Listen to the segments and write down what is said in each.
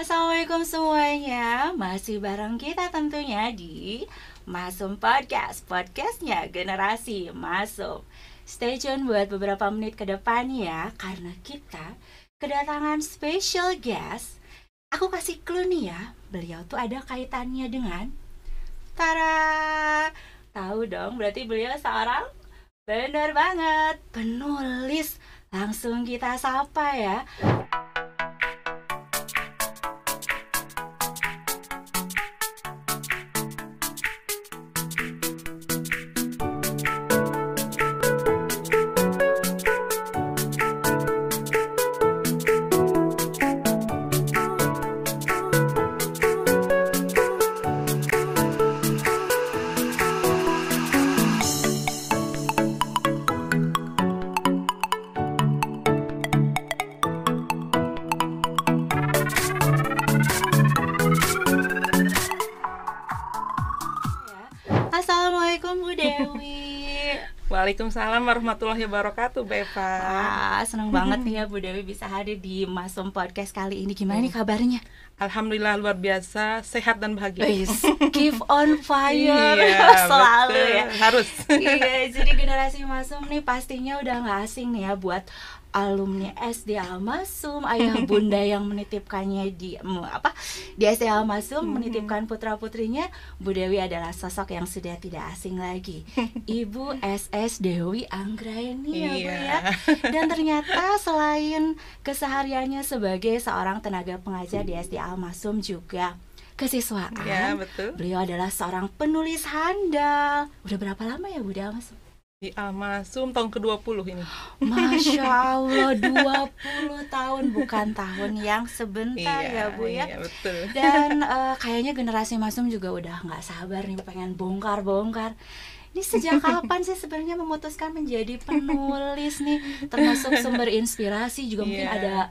Assalamualaikum semuanya, masih bareng kita tentunya di Masum Podcast, podcastnya Generasi Masum. Stay tune buat beberapa menit ke depan ya, karena kita kedatangan special guest. Aku kasih clue nih ya, beliau tuh ada kaitannya dengan Tara. Tahu dong, berarti beliau seorang, bener banget, penulis. Langsung kita sapa ya. Assalamualaikum Bu Dewi. Waalaikumsalam warahmatullahi wabarakatuh, Bu Eva. Seneng banget nih ya Bu Dewi bisa hadir di Masum Podcast kali ini. Gimana nih kabarnya? Alhamdulillah luar biasa, sehat dan bahagia. Keep on fire. Iya, Selalu betul. ya. Harus. Iya, jadi generasi Masum nih pastinya udah gak asing nih ya buat alumni SD Al-Masum, ayah bunda yang menitipkannya di SD Al-Masum, menitipkan putra-putrinya. Bu Dewi adalah sosok yang sudah tidak asing lagi, Ibu SS Dewi Anggraeni ya Bu ya. Dan ternyata selain kesehariannya sebagai seorang tenaga pengajar di SD Al-Masum juga kesiswaan. Ya, betul. Beliau adalah seorang penulis handal. Udah berapa lama ya Bu di Al-Masum? Di Al-Masum tahun ke-20 ini. Masya Allah, 20 tahun, bukan tahun yang sebentar ya Bu ya. Iya, betul. Dan kayaknya generasi Masum juga udah gak sabar nih pengen bongkar-bongkar. Ini sejak kapan sih sebenarnya memutuskan menjadi penulis nih? Termasuk sumber inspirasi juga mungkin ada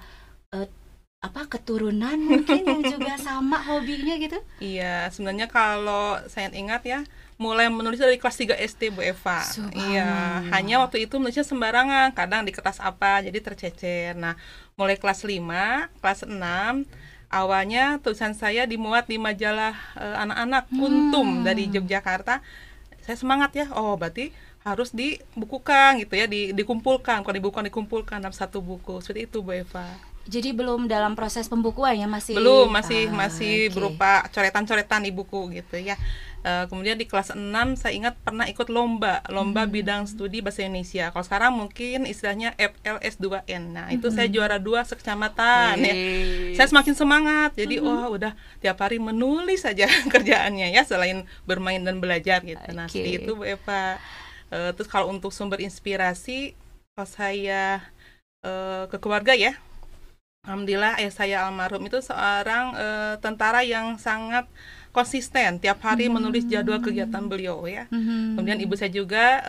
keturunan mungkin yang juga sama hobinya gitu? Iya, sebenarnya kalau saya ingat ya, mulai menulis dari kelas 3 SD Bu Eva. Iya, hanya waktu itu menulisnya sembarangan, kadang di kertas apa, jadi tercecer. Nah, mulai kelas 5, kelas 6, awalnya tulisan saya dimuat di majalah anak-anak Kuntum dari Yogyakarta. Saya semangat ya, berarti harus dibukukan gitu ya, dikumpulkan, bukan dibukukan, dikumpulkan dalam satu buku. Seperti itu Bu Eva. Jadi belum dalam proses pembukuan ya, masih masih berupa coretan-coretan di buku gitu ya. Kemudian di kelas 6 saya ingat pernah ikut lomba bidang studi bahasa Indonesia. Kalau sekarang mungkin istilahnya FLS2N. Nah, itu saya juara 2 sekecamatan ya. Saya semakin semangat. Jadi udah tiap hari menulis saja kerjaannya ya, selain bermain dan belajar gitu. Nah, seperti itu Bu Eva. Terus kalau untuk sumber inspirasi, kalau saya ke keluarga ya, alhamdulillah ayah saya almarhum itu seorang tentara yang sangat konsisten, tiap hari menulis jadwal kegiatan beliau ya. Kemudian ibu saya juga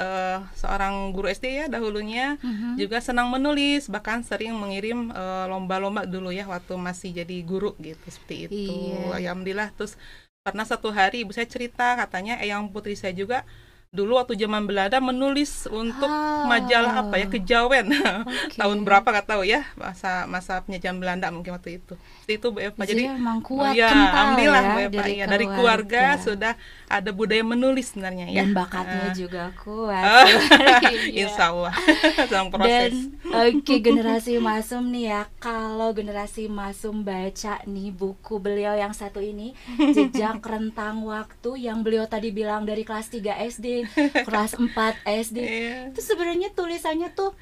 seorang guru SD ya dahulunya, juga senang menulis, bahkan sering mengirim lomba-lomba dulu ya waktu masih jadi guru gitu, seperti itu. Alhamdulillah. Terus pernah satu hari ibu saya cerita, katanya eyang putri saya juga dulu waktu zaman Belanda menulis untuk majalah Kejawen. Tahun berapa nggak tahu ya, masa penjajahan Belanda mungkin waktu itu. Itu Bu Eva. Jadi emang kuat, alhamdulillah ya, Bu Eva ya, dari keluarga sudah ada budaya menulis sebenarnya ya. Dan bakatnya juga kuat. Insya Allah dalam proses. Dan generasi Masum nih ya, kalau generasi Masum baca nih buku beliau yang satu ini, Jejak Rentang Waktu, yang beliau tadi bilang dari kelas 3 SD, kelas 4 SD, itu sebenarnya tulisannya tuh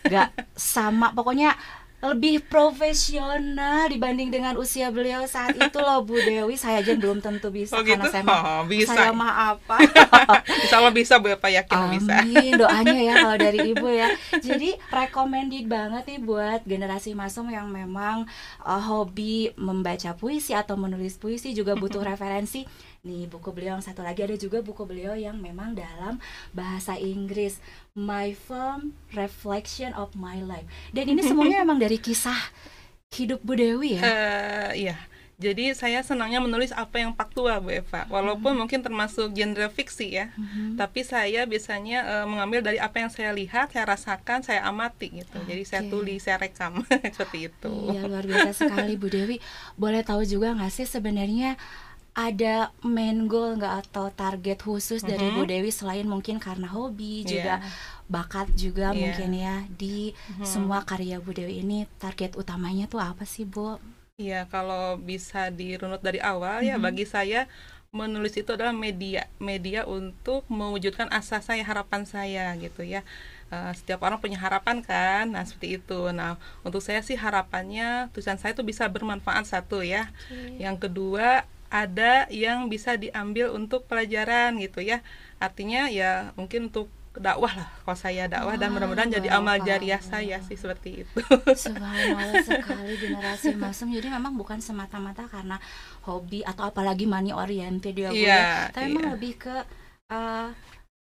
gak sama, pokoknya lebih profesional dibanding dengan usia beliau saat itu loh Bu Dewi. Saya aja belum tentu bisa, karena gitu? saya mah apa. Insya Allah bisa Bu Eva, yakin bisa. Amin, doanya ya kalau dari Ibu ya. Jadi recommended banget nih buat generasi Masum yang memang hobi membaca puisi atau menulis puisi, juga butuh referensi. Nih buku beliau yang satu lagi, ada juga buku beliau yang memang dalam bahasa Inggris, My Film Reflection of My Life. Dan ini semuanya memang dari kisah hidup Bu Dewi ya? Iya. Jadi saya senangnya menulis apa yang faktual, Bu Eva. Walaupun mungkin termasuk genre fiksi ya, tapi saya biasanya mengambil dari apa yang saya lihat, saya rasakan, saya amati gitu. Jadi saya tulis, saya rekam seperti itu. Iya, luar biasa sekali Bu Dewi. Boleh tahu juga nggak sih sebenarnya ada main goal nggak atau target khusus dari Bu Dewi selain mungkin karena hobi juga bakat juga mungkin ya di semua karya Bu Dewi ini, target utamanya tuh apa sih Bu? Iya, kalau bisa dirunut dari awal ya, bagi saya menulis itu adalah media untuk mewujudkan asa saya, harapan saya gitu ya. Setiap orang punya harapan kan, nah seperti itu. Nah, untuk saya sih harapannya tulisan saya itu bisa bermanfaat, satu ya. Yang kedua, ada yang bisa diambil untuk pelajaran gitu ya. Artinya ya mungkin untuk dakwah lah, kalau saya dakwah, dan mudah-mudahan jadi amal jariah saya sih, seperti itu. Subhanallah sekali generasi Masum. Jadi memang bukan semata-mata karena hobi atau apalagi money oriented ya Bu ya, tapi memang lebih ke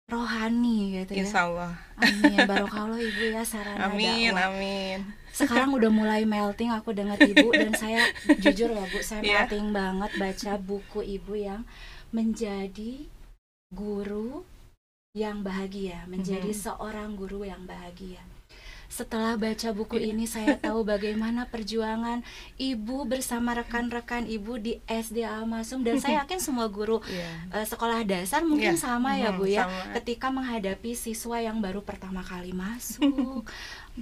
rohani gitu ya. Insya Allah. Amin, barokallah Ibu ya sarana amin, dakwah. Amin. Sekarang udah mulai melting aku dengar Ibu, dan saya jujur ya Bu, saya melting banget baca buku Ibu yang menjadi guru yang bahagia, menjadi seorang guru yang bahagia. Setelah baca buku ini saya tahu bagaimana perjuangan Ibu bersama rekan-rekan Ibu di SD Al-Masum, dan saya yakin semua guru sekolah dasar mungkin sama ya Bu ya, ketika menghadapi siswa yang baru pertama kali masuk,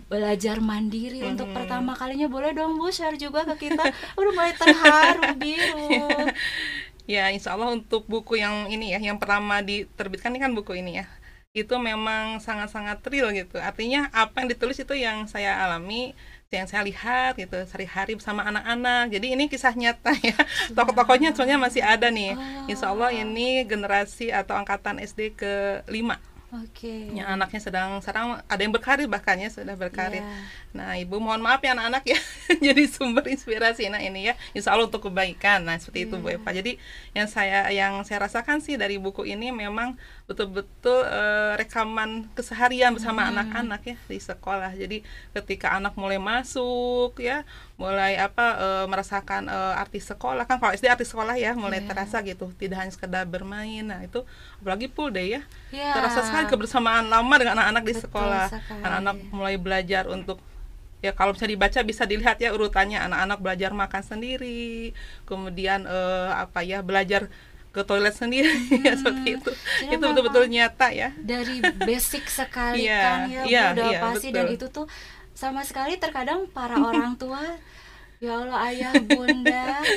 belajar mandiri untuk pertama kalinya. Boleh dong Bu share juga ke kita? Udah mulai terharu biru. Ya, insya Allah untuk buku yang ini ya, yang pertama diterbitkan ini kan buku ini ya, itu memang sangat-sangat real gitu. Artinya apa yang ditulis itu yang saya alami, yang saya lihat gitu sehari-hari bersama anak-anak. Jadi ini kisah nyata ya. Tokoh-tokohnya sebenarnya masih ada nih. Insya Allah ini generasi atau angkatan SD ke-5. Yang anaknya sekarang ada yang berkarir, bahkan ya sudah berkarir. Nah, Ibu mohon maaf ya anak-anak ya, jadi sumber inspirasi. Nah ini ya, insya Allah untuk kebaikan. Nah seperti itu Bu Eva. Jadi yang saya rasakan sih dari buku ini memang betul-betul rekaman keseharian bersama anak-anak ya di sekolah. Jadi ketika anak mulai masuk ya, mulai merasakan arti sekolah kan, kalau SD arti sekolah ya mulai terasa gitu, tidak hanya sekedar bermain. Nah itu apalagi full day ya, terasa sekali kebersamaan lama dengan anak-anak di sekolah. Anak-anak mulai belajar untuk ya, kalau bisa dibaca bisa dilihat ya urutannya, anak-anak belajar makan sendiri, kemudian belajar ke toilet sendiri ya, seperti itu. Jadi itu betul-betul nyata ya. Dari basic sekali kan ya Bu, udah pasti betul. Dan itu tuh sama sekali terkadang para orang tua, ya Allah ayah bunda,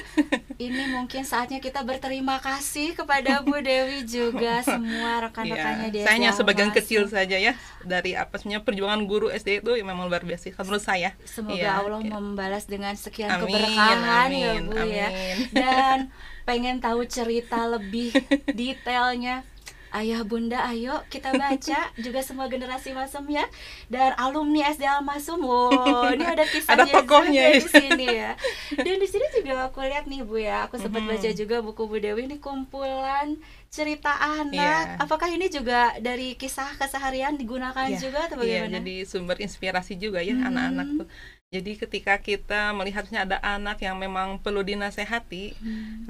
ini mungkin saatnya kita berterima kasih kepada Bu Dewi juga semua rekan-rekannya di SD. Saya hanya sebagian kecil saja ya dari sebenarnya perjuangan guru SD itu memang luar biasa menurut saya. Semoga Allah membalas dengan sekian keberkahan ya Bu ya. Dan pengen tahu cerita lebih detailnya, ayah bunda ayo kita baca juga semua generasi Masum ya, dan alumni SD Al-Masum. Ini ada kisahnya, ada tokohnya di sini ya. Dan di sini juga aku lihat nih Bu ya, aku sempat baca juga buku Bu Dewi ini kumpulan cerita anak. Apakah ini juga dari kisah keseharian digunakan juga atau bagaimana? Jadi sumber inspirasi juga ya anak-anak tuh. Jadi ketika kita melihatnya ada anak yang memang perlu dinasehati,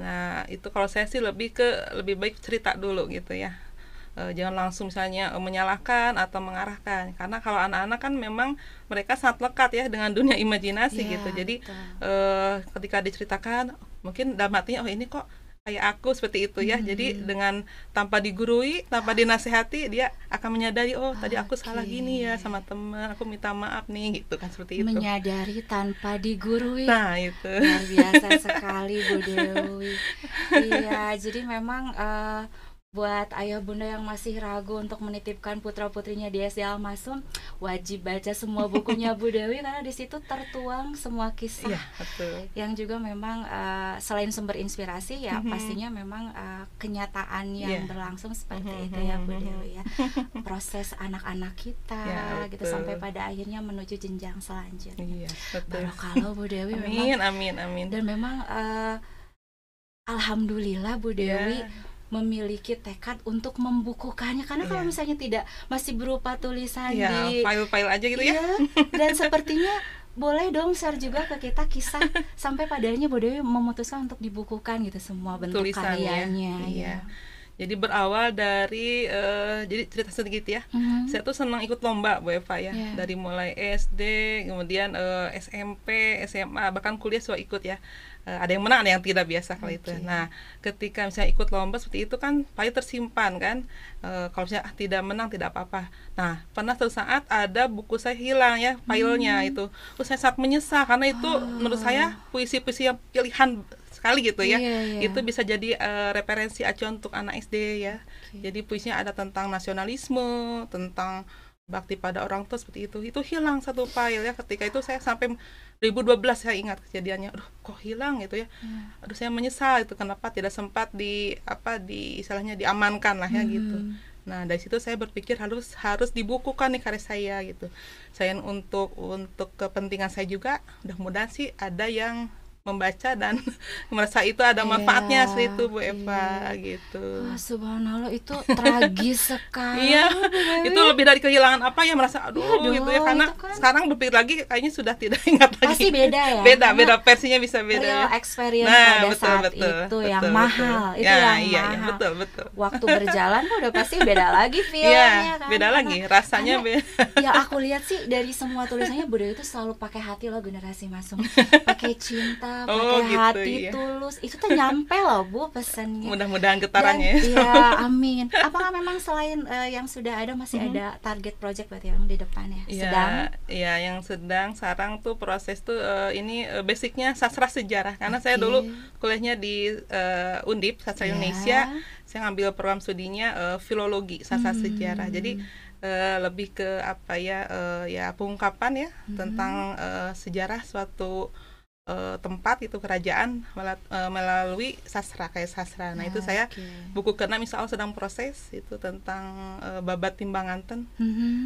nah itu kalau saya sih lebih baik cerita dulu gitu ya. Jangan langsung misalnya menyalahkan atau mengarahkan, karena kalau anak-anak kan memang mereka sangat lekat ya dengan dunia imajinasi gitu. Jadi ketika diceritakan mungkin dalam hatinya, oh ini kok kayak aku seperti itu ya. Jadi dengan tanpa digurui, tanpa dinasehati, dia akan menyadari, oh tadi aku salah gini ya sama teman, aku minta maaf nih gitu kan, seperti itu. Menyadari tanpa digurui. Nah itu luar biasa sekali Bu Dewi. Iya, jadi memang buat ayah bunda yang masih ragu untuk menitipkan putra-putrinya di SD Al-Masum, wajib baca semua bukunya Bu Dewi, karena di situ tertuang semua kisah yang juga memang selain sumber inspirasi ya pastinya memang kenyataan yang berlangsung seperti itu ya Bu Dewi ya. Proses anak-anak kita gitu sampai pada akhirnya menuju jenjang selanjutnya. Barokallah Bu Dewi. Amin. Dan memang alhamdulillah Bu Dewi memiliki tekad untuk membukukannya, karena kalau misalnya tidak, masih berupa tulisan di file-file aja gitu ya. Dan sepertinya boleh dong share juga ke kita kisah sampai padanya Bu Dewi memutuskan untuk dibukukan gitu semua bentuk tulisannya. karyanya. Iya. Jadi berawal dari jadi cerita sedikit ya. Saya tuh senang ikut lomba Bu Eva ya. Dari mulai SD, kemudian SMP, SMA, bahkan kuliah suka ikut ya. Ada yang menang, ada yang tidak, biasa kalau itu. Nah, ketika misalnya ikut lomba seperti itu kan file tersimpan kan. Kalau misalnya tidak menang tidak apa-apa. Nah, pernah suatu saat ada buku saya hilang ya, filenya itu. Terus saya sangat menyesal karena itu menurut saya puisi-puisi yang pilihan sekali gitu ya. Itu bisa jadi referensi acuan untuk anak SD ya. Jadi puisinya ada tentang nasionalisme, tentang bakti pada orang tua seperti itu. Itu hilang satu file ya. Ketika itu saya sampai 2012 saya ingat kejadiannya. Aduh, kok hilang gitu ya. Aduh, saya menyesal itu kenapa tidak sempat istilahnya diamankan lah ya gitu. Nah, dari situ saya berpikir harus dibukukan nih karya saya gitu. Saya untuk kepentingan saya juga, mudah-mudahan sih ada yang membaca dan merasa itu ada manfaatnya seperti itu Bu Eva gitu. Subhanallah, itu tragis sekali. Iya, itu lebih dari kehilangan apa ya, merasa aduh gitu ya, karena kan sekarang berpikir lagi kayaknya sudah tidak ingat lagi. Pasti beda ya. Beda versinya bisa beda. Real experience pada saat itu yang mahal. Itu yang mahal. Betul. Waktu berjalan udah pasti beda lagi feelnya kan. Beda lagi, rasanya beda. Ya aku lihat sih dari semua tulisannya Bu Dewi itu selalu pakai hati loh, generasi masuk. Pakai cinta, pakai hati tulus, itu tuh nyampe loh Bu pesannya. Mudah-mudahan getarannya. Ya, amin. Apakah memang selain yang sudah ada masih ada target project berarti yang di depan ya? Iya, yang sedang sekarang tuh proses tuh ini basicnya sastra sejarah, karena saya dulu kuliahnya di Undip Sastra Indonesia. Saya ngambil program studinya filologi sastra sejarah. Jadi lebih ke apa ya pengungkapan ya tentang sejarah suatu tempat itu, kerajaan melalui sastra, kayak sastra. Nah, itu saya buku ke-6 insya Allah sedang proses, itu tentang Babat Timbanganten,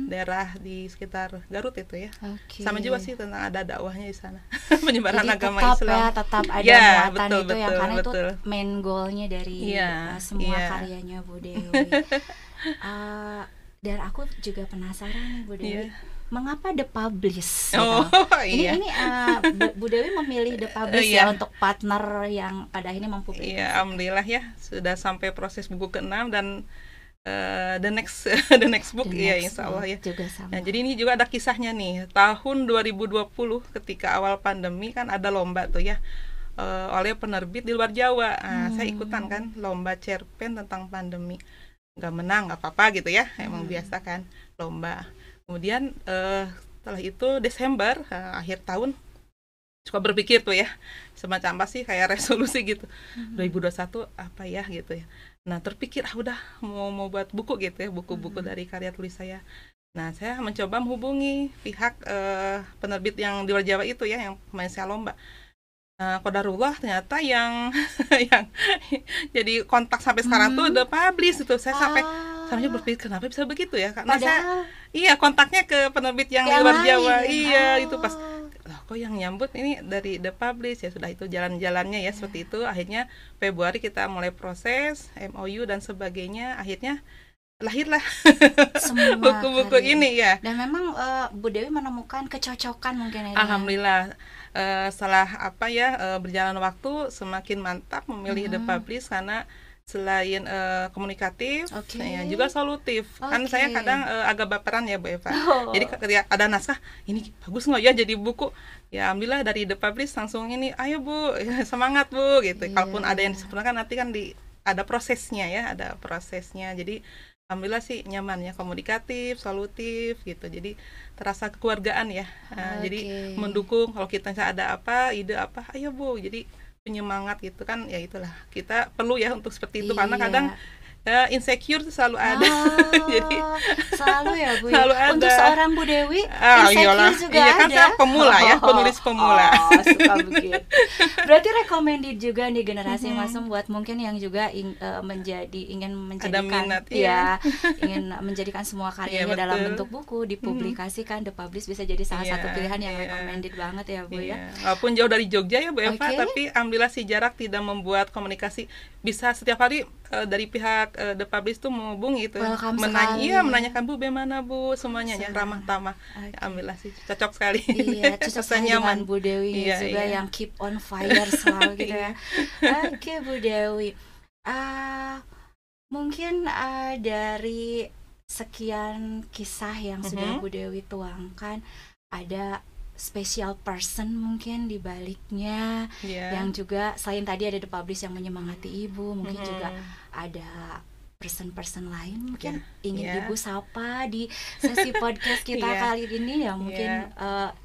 daerah di sekitar Garut itu ya. Sama juga sih tentang ada dakwahnya di sana. Penyebaran agama Islam. Tetap ada muatan itu yang karena itu main goalnya dari semua karyanya Bu Dewi. Dan aku juga penasaran nih Bu Dewi. Mengapa The Publish? Ini Bu Dewi memilih The Publish ya untuk partner yang pada akhirnya mempublikasikan. Iya, alhamdulillah ya sudah sampai proses buku ke-6 dan the next book ya insya Allah ya. Nah, jadi ini juga ada kisahnya nih. Tahun 2020 ketika awal pandemi kan ada lomba tuh ya oleh penerbit di luar Jawa. Saya ikutan kan lomba cerpen tentang pandemi. Nggak menang nggak apa-apa gitu ya, emang biasa kan lomba. Kemudian setelah itu Desember akhir tahun suka berpikir tuh ya semacam apa sih kayak resolusi gitu 2021 apa ya gitu ya. Nah, terpikir udah mau buat buku gitu ya, buku-buku dari karya tulis saya. Nah, saya mencoba menghubungi pihak penerbit yang di luar Jawa itu ya yang main saya lomba. Qadarullah ternyata yang jadi kontak sampai sekarang tuh The Publish itu. Saya sampai berpikir kenapa bisa begitu ya, karena saya kontaknya ke penerbit yang di luar Jawa. Itu pas kok yang nyambut ini dari The Publish ya, sudah itu jalan-jalannya ya seperti itu. Akhirnya Februari kita mulai proses MOU dan sebagainya, akhirnya lahirlah buku-buku ini ya. Dan memang Bu Dewi menemukan kecocokan mungkin ya. Alhamdulillah. Setelah berjalan waktu semakin mantap memilih The Publish karena selain komunikatif, juga solutif. Kan saya kadang agak baperan ya Bu Eva. Jadi ketika ada naskah, ini bagus nggak ya jadi buku? Ya alhamdulillah dari The Publish langsung ini, ayo Bu, semangat Bu gitu. Kalaupun ada yang disempurnakan nanti kan ada prosesnya ya, ada prosesnya. Jadi alhamdulillah sih nyaman ya, komunikatif, solutif gitu. Jadi terasa kekeluargaan ya. Jadi mendukung kalau kita ada apa, ide apa, ayo Bu. Jadi penyemangat gitu kan, ya itulah kita perlu ya untuk seperti itu karena kadang insecure itu selalu ada. Jadi selalu ya Bu. Selalu ada. Untuk seorang Bu Dewi insecure juga ada. Kan saya pemula ya, penulis pemula. Suka begitu. Berarti recommended juga nih generasi Masum buat mungkin yang juga ingin menjadikan ingin menjadikan semua karyanya dalam bentuk buku dipublikasikan. The Publish bisa jadi salah satu pilihan yang recommended banget ya Bu ya. Walaupun jauh dari Jogja ya Bu Eva, tapi alhamdulillah si jarak tidak membuat komunikasi, bisa setiap hari dari pihak The Publish tuh mau hubung gitu, menanyakan Bu bagaimana Bu, semuanya ya ramah tamah. Okay. Ya, alhamdulillah sih cocok sekali. Iya, cocok sekali dengan Bu Dewi juga yang keep on fire selalu gitu ya. Oke, Bu Dewi, mungkin dari sekian kisah yang sudah Bu Dewi tuangkan, ada special person mungkin di baliknya yang juga selain tadi ada The Publish yang menyemangati Ibu, mungkin juga ada person-person lain mungkin ingin Ibu sapa di sesi podcast kita kali ini yang mungkin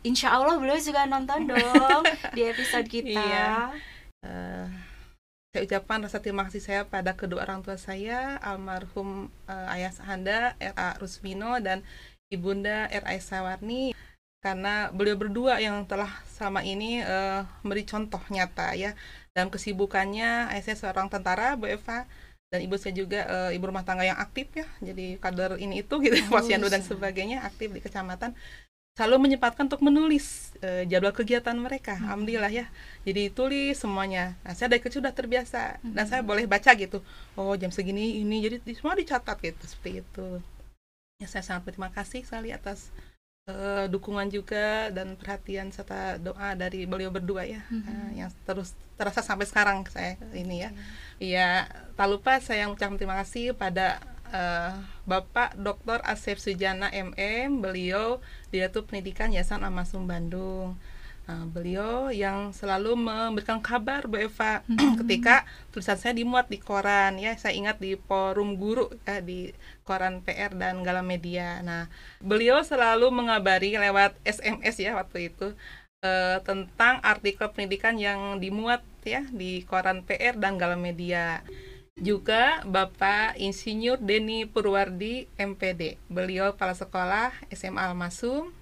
insya Allah beliau juga nonton dong di episode kita. Saya ucapkan rasa terima kasih saya pada kedua orang tua saya, almarhum Ayah Anda R.A. Rusmino dan Ibunda R.A. Sawarni, karena beliau berdua yang telah selama ini memberi contoh nyata ya dalam kesibukannya. Ayah saya seorang tentara, Bu Eva, dan ibu saya juga ibu rumah tangga yang aktif ya, jadi kader ini itu gitu, posyandu dan sebagainya, aktif di kecamatan, selalu menyempatkan untuk menulis jadwal kegiatan mereka. Alhamdulillah ya, jadi tulis semuanya. Nah, saya dari kecil sudah terbiasa dan saya boleh baca gitu, oh jam segini ini, jadi semua dicatat gitu, seperti itu ya. Saya sangat berterima kasih sekali atas dukungan juga dan perhatian serta doa dari beliau berdua ya, yang terus terasa sampai sekarang saya ini ya. Ya, tak lupa saya mengucapkan terima kasih pada Bapak Dr. Asep Sujana MM, beliau Direktur Pendidikan Yayasan Al-Masum Bandung. Beliau yang selalu memberikan kabar Bu Eva ketika tulisan saya dimuat di koran ya. Saya ingat di forum guru ya, di koran PR dan Galamedia. Nah, beliau selalu mengabari lewat SMS ya waktu itu tentang artikel pendidikan yang dimuat ya di koran PR dan Galamedia. Juga Bapak Insinyur Denny Purwardi MPD, beliau kepala sekolah SMA Al-Masum.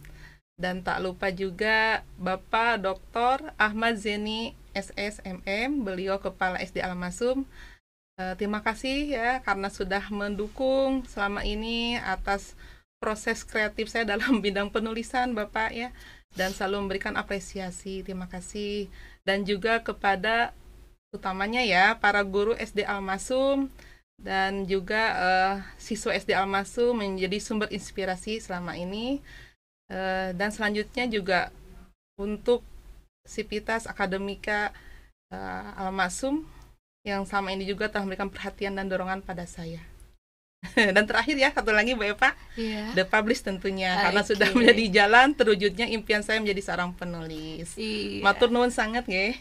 Dan tak lupa juga Bapak Dr. Ahmad Zeni SSMM, beliau Kepala SD Al-Masum. Terima kasih ya karena sudah mendukung selama ini atas proses kreatif saya dalam bidang penulisan Bapak ya, dan selalu memberikan apresiasi. Terima kasih. Dan juga kepada utamanya ya para guru SD Al-Masum dan juga siswa SD Al-Masum menjadi sumber inspirasi selama ini. Dan selanjutnya juga untuk Sivitas Akademika Al-Masum yang selama ini juga telah memberikan perhatian dan dorongan pada saya. Dan terakhir ya, satu lagi Bu Eva, The Publish tentunya, karena sudah menjadi jalan terwujudnya impian saya menjadi seorang penulis. Matur nuwun sangat ya.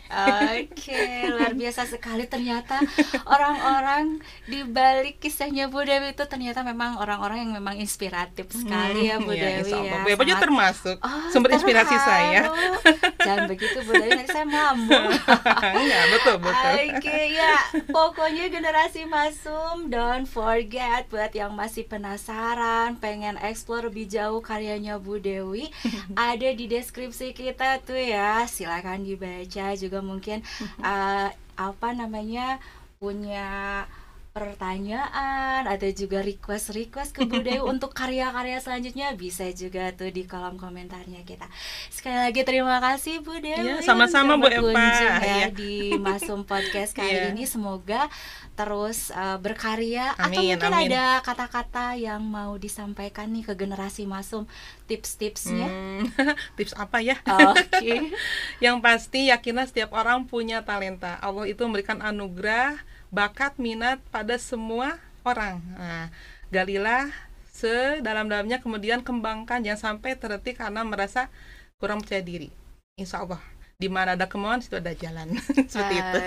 Luar biasa sekali, ternyata orang-orang di balik kisahnya Bu Dewi itu ternyata memang orang-orang yang memang inspiratif sekali ya Bu Dewi ya. Bu Eva juga termasuk sumber inspirasi saya. Jangan begitu Bu Dewi, nanti saya ngambung. Enggak, betul. Ya, pokoknya generasi Masum, don't forget, buat yang masih penasaran, pengen explore lebih jauh karyanya Bu Dewi, ada di deskripsi kita tuh ya, silakan dibaca. Juga mungkin punya pertanyaan atau juga request ke Bu Dewi untuk karya-karya selanjutnya, bisa juga tuh di kolom komentarnya kita. Sekali lagi terima kasih Bu Dewi. Sama-sama Bu Eva ya di Masum Podcast kali ini. Semoga terus berkarya. Amin, atau mungkin ada kata-kata yang mau disampaikan nih ke generasi Masum, tips-tipsnya. Tips apa ya? Yang pasti yakinlah setiap orang punya talenta. Allah itu memberikan anugerah, bakat, minat pada semua orang. Nah, galilah sedalam-dalamnya, kemudian kembangkan, jangan sampai terhenti karena merasa kurang percaya diri. Insya Allah di mana ada kemauan, situ ada jalan. Seperti itu.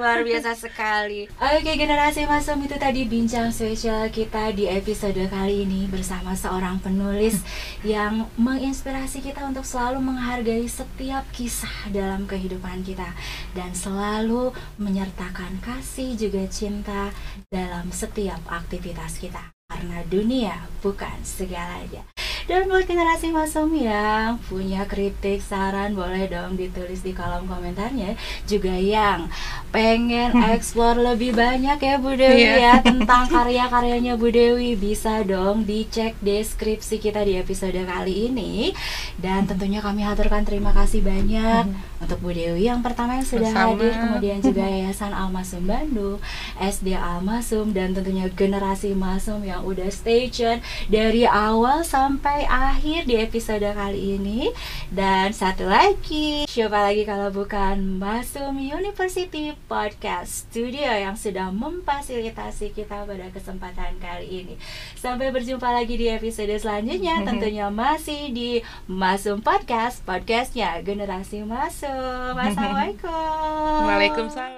Luar biasa sekali. Generasi Masum, itu tadi bincang spesial kita di episode kali ini bersama seorang penulis yang menginspirasi kita untuk selalu menghargai setiap kisah dalam kehidupan kita dan selalu menyertakan kasih juga cinta dalam setiap aktivitas kita, karena dunia bukan segalanya. Dan buat generasi Masum yang punya kritik, saran, boleh dong ditulis di kolom komentarnya. Juga yang pengen explore lebih banyak ya Bu Dewi ya tentang karya-karyanya Bu Dewi, bisa dong dicek deskripsi kita di episode kali ini. Dan tentunya kami haturkan terima kasih banyak untuk Bu Dewi yang pertama yang sudah hadir, kemudian juga Yayasan Al-Masum Bandung, SD Al-Masum, dan tentunya generasi Masum yang udah stay tune dari awal sampai akhir di episode kali ini. Dan satu lagi, siapa lagi kalau bukan Masum University Podcast Studio yang sudah memfasilitasi kita pada kesempatan kali ini. Sampai berjumpa lagi di episode selanjutnya, tentunya masih di Masum Podcast, podcastnya generasi Masum. Assalamualaikum. Waalaikumsalam.